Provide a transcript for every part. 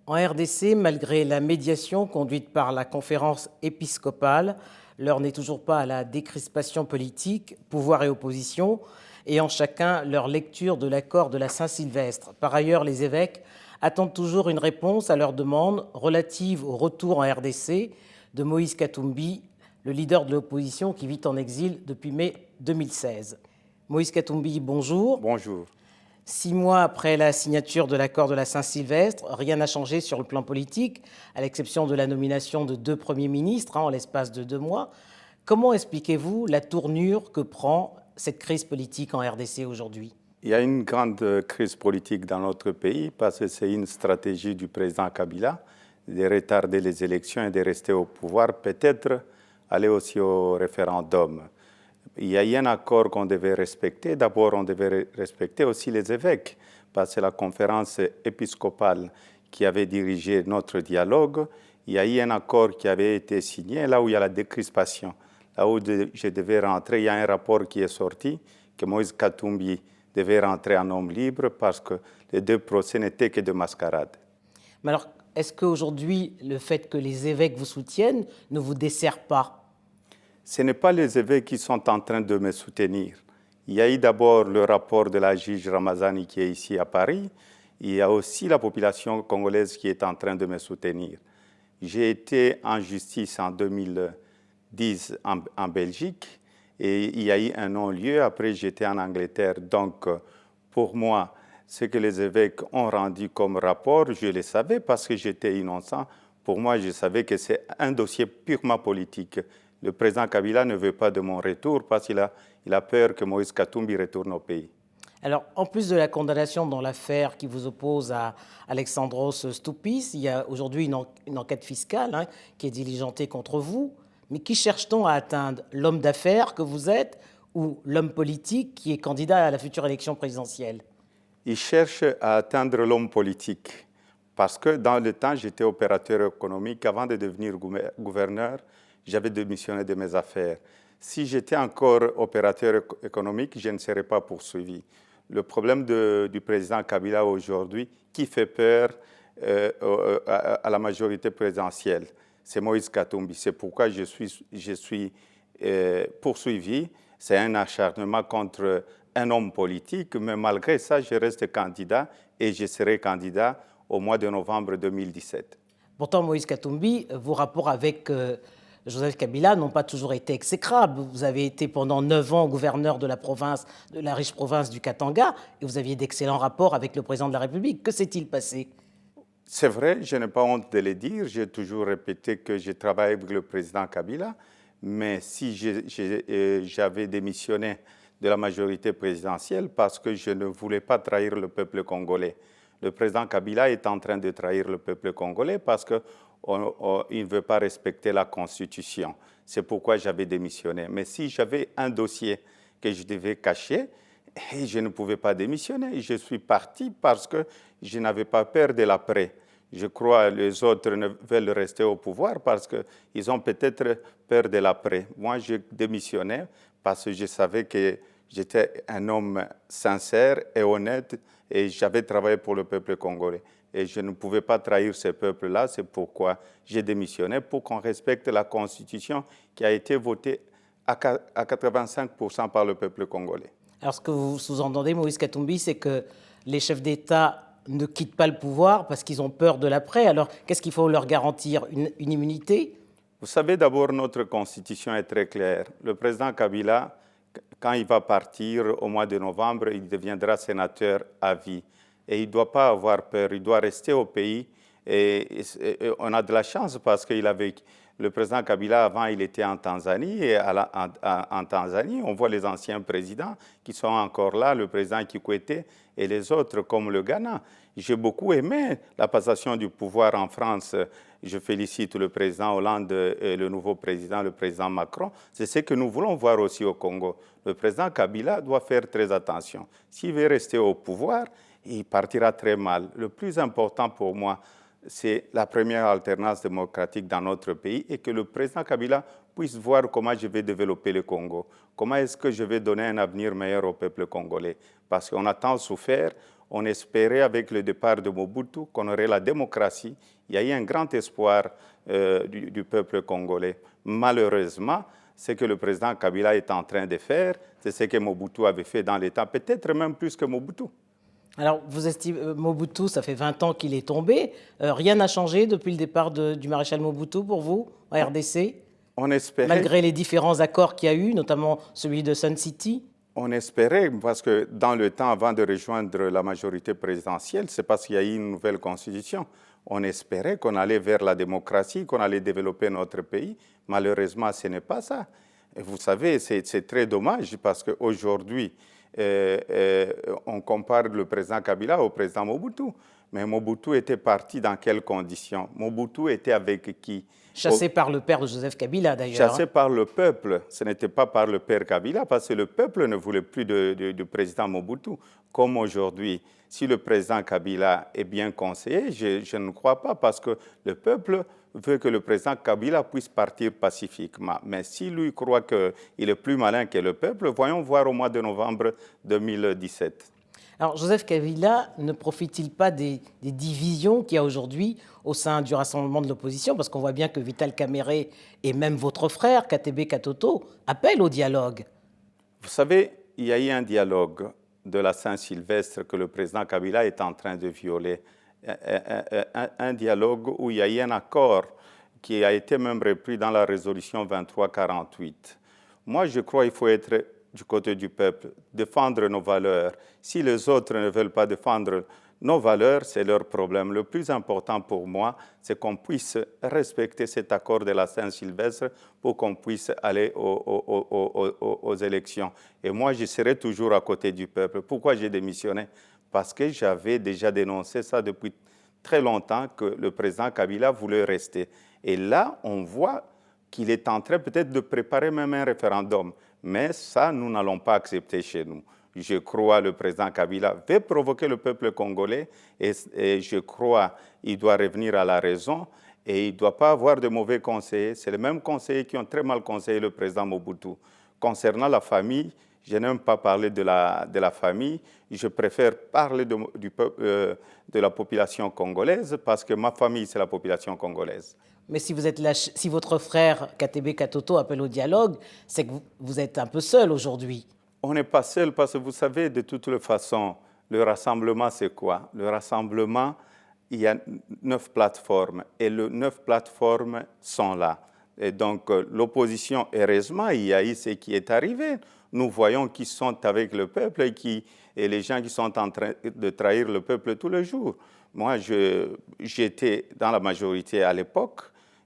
En RDC, malgré la médiation conduite par la conférence épiscopale, l'heure n'est toujours pas à la décrispation politique, pouvoir et opposition, ayant chacun leur lecture de l'accord de la Saint-Sylvestre. Par ailleurs, les évêques attendent toujours une réponse à leur demande relative au retour en RDC de Moïse Katumbi, le leader de l'opposition qui vit en exil depuis mai 2016. Moïse Katumbi, bonjour. Bonjour. 6 mois après la signature de l'accord de la Saint-Sylvestre, rien n'a changé sur le plan politique, à l'exception de la nomination de 2 premiers ministres en l'espace de 2 mois. Comment expliquez-vous la tournure que prend cette crise politique en RDC aujourd'hui? Il y a une grande crise politique dans notre pays parce que c'est une stratégie du président Kabila de retarder les élections et de rester au pouvoir, peut-être aller aussi au référendum. Il y a eu un accord qu'on devait respecter. D'abord, on devait respecter aussi les évêques, parce que c'est la conférence épiscopale qui avait dirigé notre dialogue. Il y a eu un accord qui avait été signé, là où il y a la décrispation, là où je devais rentrer. Il y a un rapport qui est sorti, que Moïse Katumbi devait rentrer en homme libre, parce que les 2 procès n'étaient que de mascarade. Mais alors, est-ce qu'aujourd'hui, le fait que les évêques vous soutiennent ne vous dessert pas? Ce n'est pas les évêques qui sont en train de me soutenir. Il y a eu d'abord le rapport de la juge Ramazani qui est ici à Paris. Il y a aussi la population congolaise qui est en train de me soutenir. J'ai été en justice en 2010 en Belgique et il y a eu un non-lieu. Après, j'étais en Angleterre. Donc, pour moi, ce que les évêques ont rendu comme rapport, je le savais parce que j'étais innocent. Pour moi, je savais que c'est un dossier purement politique. Le président Kabila ne veut pas de mon retour parce qu'il a peur que Moïse Katumbi retourne au pays. Alors, en plus de la condamnation dans l'affaire qui vous oppose à Alexandros Stoupis, il y a aujourd'hui une enquête fiscale qui est diligentée contre vous. Mais qui cherche-t-on à atteindre? L'homme d'affaires que vous êtes ou l'homme politique qui est candidat à la future élection présidentielle? Il cherche à atteindre l'homme politique parce que dans le temps, j'étais opérateur économique. Avant de devenir gouverneur, j'avais démissionné de mes affaires. Si j'étais encore opérateur économique, je ne serais pas poursuivi. Le problème du président Kabila aujourd'hui, qui fait peur à la majorité présidentielle, c'est Moïse Katumbi. C'est pourquoi je suis poursuivi. C'est un acharnement contre un homme politique, mais malgré ça, je reste candidat et je serai candidat au mois de novembre 2017. Pourtant, Moïse Katumbi, vos rapports avec Joseph Kabila n'ont pas toujours été exécrables. Vous avez été pendant 9 ans gouverneur de la riche province du Katanga et vous aviez d'excellents rapports avec le président de la République. Que s'est-il passé? C'est vrai, je n'ai pas honte de le dire. J'ai toujours répété que je travaille avec le président Kabila, mais si j'avais démissionné de la majorité présidentielle parce que je ne voulais pas trahir le peuple congolais. Le président Kabila est en train de trahir le peuple congolais parce qu'il ne veut pas respecter la Constitution. C'est pourquoi j'avais démissionné. Mais si j'avais un dossier que je devais cacher, je ne pouvais pas démissionner. Je suis parti parce que je n'avais pas peur de l'après. Je crois que les autres veulent rester au pouvoir parce qu'ils ont peut-être peur de l'après. Moi, je démissionnais parce que je savais que j'étais un homme sincère et honnête et j'avais travaillé pour le peuple congolais. Et je ne pouvais pas trahir ce peuple-là, c'est pourquoi j'ai démissionné pour qu'on respecte la Constitution qui a été votée à 85% par le peuple congolais. Alors, ce que vous sous-entendez, Moïse Katumbi, c'est que les chefs d'État ne quittent pas le pouvoir parce qu'ils ont peur de l'après. Alors, qu'est-ce qu'il faut leur garantir? Une immunité? Vous savez, d'abord, notre Constitution est très claire. Le président Kabila, quand il va partir au mois de novembre, il deviendra sénateur à vie. Et il ne doit pas avoir peur, il doit rester au pays. Et on a de la chance parce qu'il avait... Le président Kabila, avant, il était en Tanzanie. Et en Tanzanie, on voit les anciens présidents qui sont encore là, le président Kikwete et les autres, comme le Ghana. J'ai beaucoup aimé la passation du pouvoir en France. Je félicite le président Hollande et le nouveau président, le président Macron. C'est ce que nous voulons voir aussi au Congo. Le président Kabila doit faire très attention. S'il veut rester au pouvoir, il partira très mal. Le plus important pour moi, c'est la première alternance démocratique dans notre pays et que le président Kabila puisse voir comment je vais développer le Congo. Comment est-ce que je vais donner un avenir meilleur au peuple congolais? Parce qu'on a tant souffert, on espérait avec le départ de Mobutu qu'on aurait la démocratie. Il y a eu un grand espoir du peuple congolais. Malheureusement, ce que le président Kabila est en train de faire, c'est ce que Mobutu avait fait dans l'État, peut-être même plus que Mobutu. Alors, vous estimez, Mobutu, ça fait 20 ans qu'il est tombé. Rien n'a changé depuis le départ du maréchal Mobutu pour vous, en RDC? On espérait, malgré les différents accords qu'il y a eu, notamment celui de Sun City? On espérait, parce que dans le temps avant de rejoindre la majorité présidentielle, c'est parce qu'il y a eu une nouvelle constitution. On espérait qu'on allait vers la démocratie, qu'on allait développer notre pays. Malheureusement, ce n'est pas ça. Et vous savez, c'est très dommage parce qu'aujourd'hui, on compare le président Kabila au président Mobutu. Mais Mobutu était parti dans quelles conditions? Mobutu était avec qui? Chassé par le père de Joseph Kabila, d'ailleurs. Chassé par le peuple. Ce n'était pas par le père Kabila, parce que le peuple ne voulait plus du président Mobutu. Comme aujourd'hui, si le président Kabila est bien conseillé, je ne crois pas, parce que le peuple veut que le président Kabila puisse partir pacifiquement. Mais si lui croit qu'il est plus malin que le peuple, voyons voir au mois de novembre 2017. Alors, Joseph Kabila ne profite-t-il pas des divisions qu'il y a aujourd'hui au sein du rassemblement de l'opposition? Parce qu'on voit bien que Vital Kamerhe et même votre frère, Katebe Katoto, appellent au dialogue. Vous savez, il y a eu un dialogue de la Saint-Sylvestre que le président Kabila est en train de violer. Un dialogue où il y a eu un accord qui a été même repris dans la résolution 2348. Moi, je crois qu'il faut être du côté du peuple, défendre nos valeurs. Si les autres ne veulent pas défendre nos valeurs, c'est leur problème. Le plus important pour moi, c'est qu'on puisse respecter cet accord de la Saint-Sylvestre pour qu'on puisse aller aux élections. Et moi, je serai toujours à côté du peuple. Pourquoi j'ai démissionné? Parce que j'avais déjà dénoncé ça depuis très longtemps, que le président Kabila voulait rester. Et là, on voit qu'il est en train peut-être de préparer même un référendum. Mais ça, nous n'allons pas accepter chez nous. Je crois que le président Kabila veut provoquer le peuple congolais et je crois qu'il doit revenir à la raison et il ne doit pas avoir de mauvais conseillers. C'est les mêmes conseillers qui ont très mal conseillé le président Mobutu. Concernant la famille, je n'aime pas parler de la famille. Je préfère parler de la population congolaise parce que ma famille, c'est la population congolaise. Mais si votre frère Katebe Katoto appelle au dialogue, c'est que vous êtes un peu seul aujourd'hui. On n'est pas seul parce que vous savez, de toutes les façons, le rassemblement, c'est quoi? Le rassemblement, il y a 9 plateformes et les 9 plateformes sont là. Et donc, l'opposition, heureusement, il y a eu ce qui est arrivé. Nous voyons qui sont avec le peuple et les gens qui sont en train de trahir le peuple tous les jours. Moi, j'étais dans la majorité à l'époque.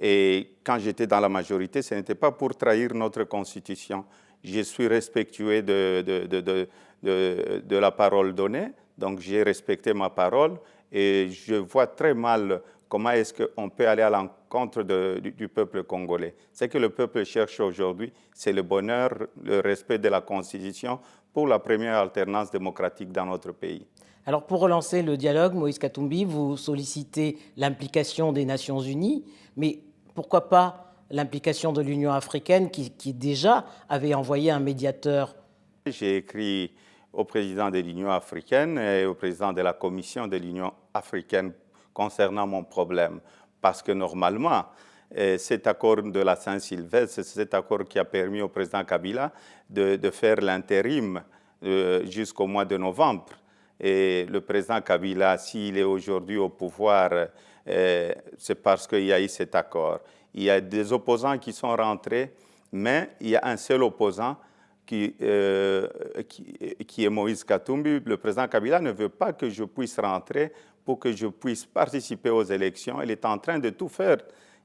Et quand j'étais dans la majorité, ce n'était pas pour trahir notre Constitution. Je suis respectueux de la parole donnée, donc j'ai respecté ma parole et je vois très mal comment est-ce qu'on peut aller à l'encontre du peuple congolais. Ce que le peuple cherche aujourd'hui, c'est le bonheur, le respect de la Constitution pour la première alternance démocratique dans notre pays. Alors, pour relancer le dialogue, Moïse Katumbi, vous sollicitez l'implication des Nations Unies, mais pourquoi pas l'implication de l'Union africaine qui déjà avait envoyé un médiateur? J'ai écrit au président de l'Union africaine et au président de la Commission de l'Union africaine concernant mon problème, parce que normalement, cet accord de la Saint-Sylvestre, c'est cet accord qui a permis au président Kabila de faire l'intérim jusqu'au mois de novembre. Et le président Kabila, s'il est aujourd'hui au pouvoir, c'est parce qu'il y a eu cet accord. Il y a des opposants qui sont rentrés, mais il y a un seul opposant qui est Moïse Katumbi. Le président Kabila ne veut pas que je puisse rentrer pour que je puisse participer aux élections. Il est en train de tout faire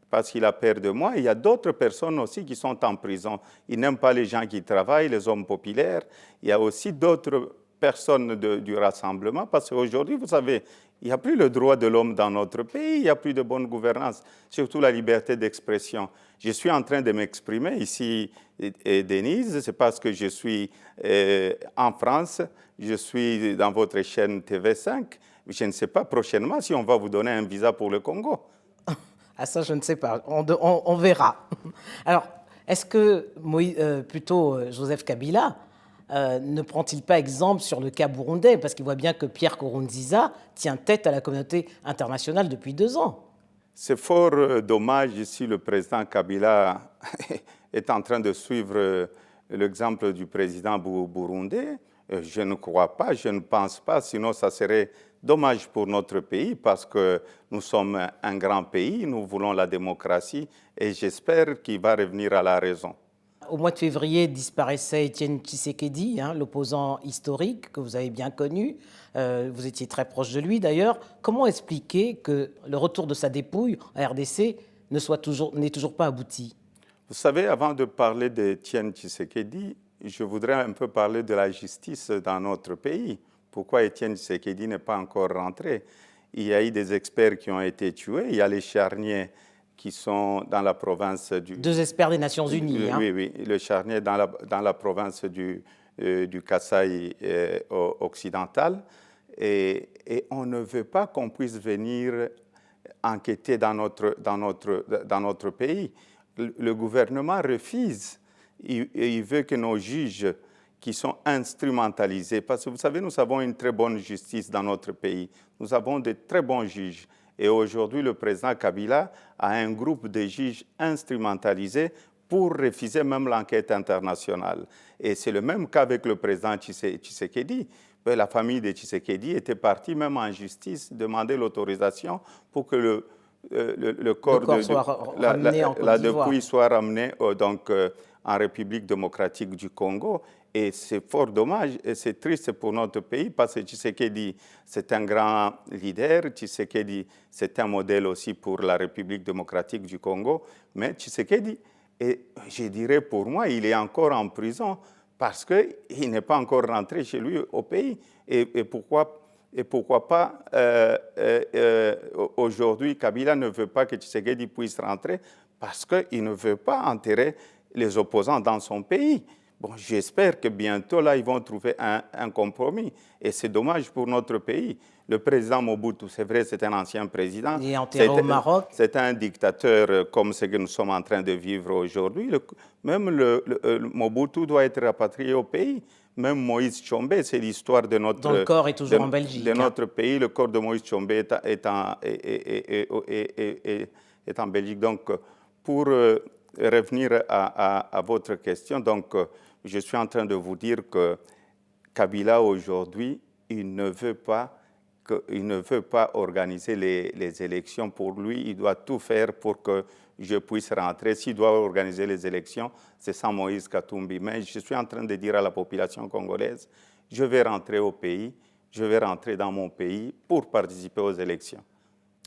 parce qu'il a peur de moi. Il y a d'autres personnes aussi qui sont en prison. Il n'aime pas les gens qui travaillent, les hommes populaires. Il y a aussi d'autres personnes du rassemblement, parce qu'aujourd'hui, vous savez, il n'y a plus le droit de l'homme dans notre pays, il n'y a plus de bonne gouvernance, surtout la liberté d'expression. Je suis en train de m'exprimer ici, Denise, c'est parce que je suis en France, je suis dans votre chaîne TV5, je ne sais pas prochainement si on va vous donner un visa pour le Congo. Ah ça, je ne sais pas, on verra. Alors, Est-ce que Joseph Kabila ne prend-il pas exemple sur le cas burundais? Parce qu'il voit bien que Pierre Nkurunziza tient tête à la communauté internationale depuis 2 ans. C'est fort dommage si le président Kabila est en train de suivre l'exemple du président burundais. Je ne crois pas, je ne pense pas, sinon ça serait dommage pour notre pays parce que nous sommes un grand pays, nous voulons la démocratie et j'espère qu'il va revenir à la raison. Au mois de février disparaissait Étienne Tshisekedi, l'opposant historique que vous avez bien connu. Vous étiez très proche de lui d'ailleurs. Comment expliquer que le retour de sa dépouille en RDC n'ait toujours pas abouti? Vous savez, avant de parler d'Étienne Tshisekedi, je voudrais un peu parler de la justice dans notre pays. Pourquoi Étienne Tshisekedi n'est pas encore rentré? Il y a eu des experts qui ont été tués. Il y a les charniers qui sont dans la province du... 2 experts des Nations Unies. Oui, le charnier dans la province du Kasaï occidental. Et on ne veut pas qu'on puisse venir enquêter dans notre pays. Le gouvernement refuse. Il veut que nos juges qui sont instrumentalisés, parce que vous savez, nous avons une très bonne justice dans notre pays. Nous avons de très bons juges. Et aujourd'hui, le président Kabila a un groupe de juges instrumentalisés pour refuser même l'enquête internationale. Et c'est le même cas avec le président Tshisekedi. La famille de Tshisekedi était partie même en justice demander l'autorisation pour que le corps soit ramené en Côte d'Ivoire. Dépouille soit ramené en République démocratique du Congo. Et c'est fort dommage et c'est triste pour notre pays parce que Tshisekedi, c'est un grand leader. Tshisekedi, c'est un modèle aussi pour la République démocratique du Congo. Mais Tshisekedi, et je dirais pour moi, il est encore en prison parce qu'il n'est pas encore rentré chez lui au pays. Et pourquoi pas aujourd'hui, Kabila ne veut pas que Tshisekedi puisse rentrer parce qu'il ne veut pas enterrer les opposants dans son pays. Bon, j'espère que bientôt, là, ils vont trouver un compromis. Et c'est dommage pour notre pays. Le président Mobutu, c'est vrai, c'est un ancien président. Il est enterré au Maroc. C'est un dictateur comme ce que nous sommes en train de vivre aujourd'hui. Même Mobutu doit être rapatrié au pays. Même Moïse Tshombe, c'est l'histoire de notre... Dont le corps est toujours en Belgique. De notre pays, le corps de Moïse Tshombe est en Belgique. Donc, pour revenir à votre question, donc, je suis en train de vous dire que Kabila, aujourd'hui, il ne veut pas organiser les élections. Pour lui, il doit tout faire pour que je puisse rentrer. S'il doit organiser les élections, c'est sans Moïse Katumbi. Mais je suis en train de dire à la population congolaise, je vais rentrer au pays, je vais rentrer dans mon pays pour participer aux élections.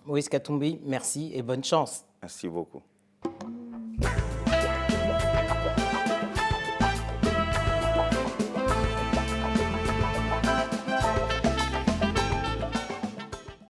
Moïse Katumbi, merci et bonne chance. Merci beaucoup.